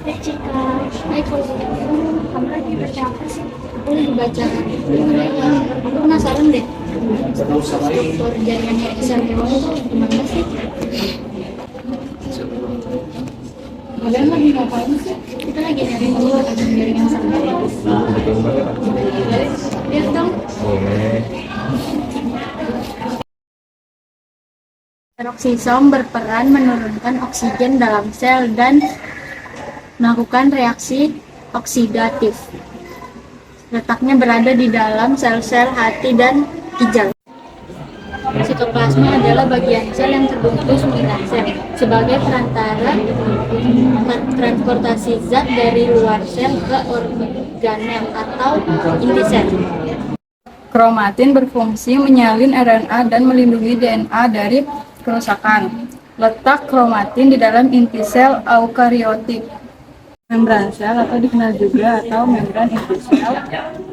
Jika kamu lagi baca apa sih? Aku lagi baca aku penasaran deh, struktur jaringannya Islam hewan itu gimana sih? Kalian lagi ngapain sih? Kita lagi nyari tahu tentang jaringan Islam hewan. Lihat dong. Peroksisom berperan menurunkan oksigen dalam sel dan melakukan reaksi oksidatif. Letaknya berada di dalam sel-sel hati dan ginjal. Sitoplasma adalah bagian sel yang terbungkus minat sel sebagai perantara transportasi zat dari luar sel ke organel atau inti sel. Kromatin berfungsi menyalin RNA dan melindungi DNA dari kerusakan. Letak kromatin di dalam inti sel eukariotik. Membran sel atau dikenal juga atau membran inti sel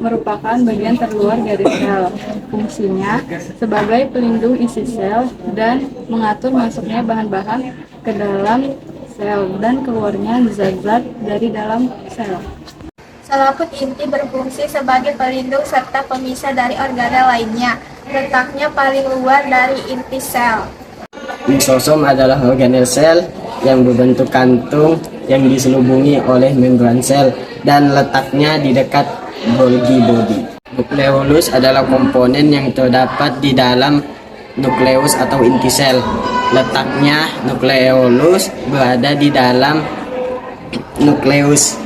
merupakan bagian terluar dari sel. Fungsinya sebagai pelindung isi sel dan mengatur masuknya bahan-bahan ke dalam sel dan keluarnya zat-zat dari dalam sel. Selaput inti berfungsi sebagai pelindung serta pemisah dari organel lainnya. Letaknya paling luar dari inti sel. Lisosom adalah organel sel yang berbentuk kantung yang diselubungi oleh membran sel dan letaknya di dekat Golgi body. Nukleolus adalah komponen yang terdapat di dalam nukleus atau inti sel. Letaknya nukleolus berada di dalam nukleus.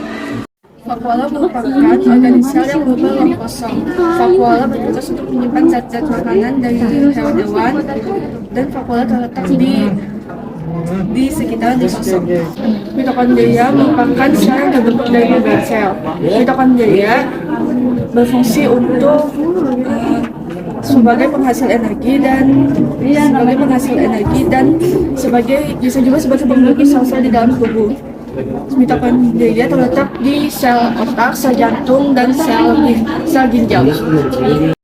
Vakuola merupakan organisme sel yang berbentuk kosong. Vakuola bertugas untuk menyimpan zat-zat makanan dari hewan dan vakuola terletak di sekitar lisosom. Mitokondria merupakan sel yang terbentuk dari membran sel. Mitokondria berfungsi untuk sebagai penghasil energi dan bisa juga sebagai pembentuk sel-sel di dalam tubuh. Mitokondria terletak di sel otak, sel jantung, dan sel ginjal.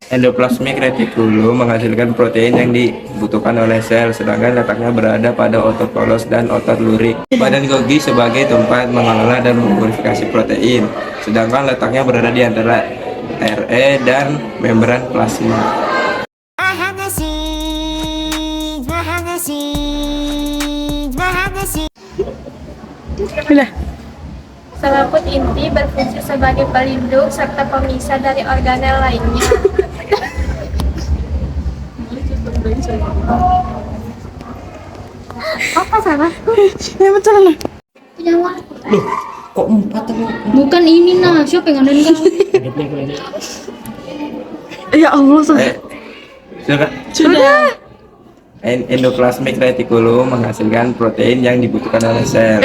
Endoplasmic reticulum menghasilkan protein yang dibutuhkan oleh sel, sedangkan letaknya berada pada otot polos dan otot lurik. Badan Golgi sebagai tempat mengelola dan memurifikasi protein, sedangkan letaknya berada di antara RE dan membran plasma. Selaput inti berfungsi sebagai pelindung serta pemisah dari organel lainnya. Apa salah? Ya betul lah. Punya warna. Kok 4 tapi? Bukan ini nah, siapa yang ada kau? Ya Allah, Sudah. Endoplasmic reticulum menghasilkan protein yang dibutuhkan oleh sel.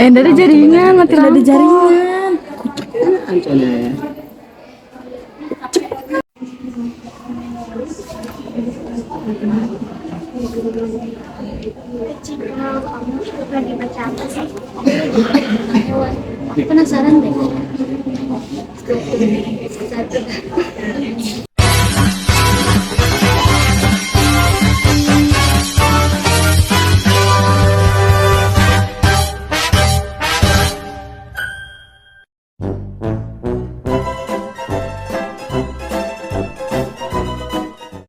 dari jaringan, mati dari jaringan. Jika kamu lagi baca apa sih? Aku penasaran deh.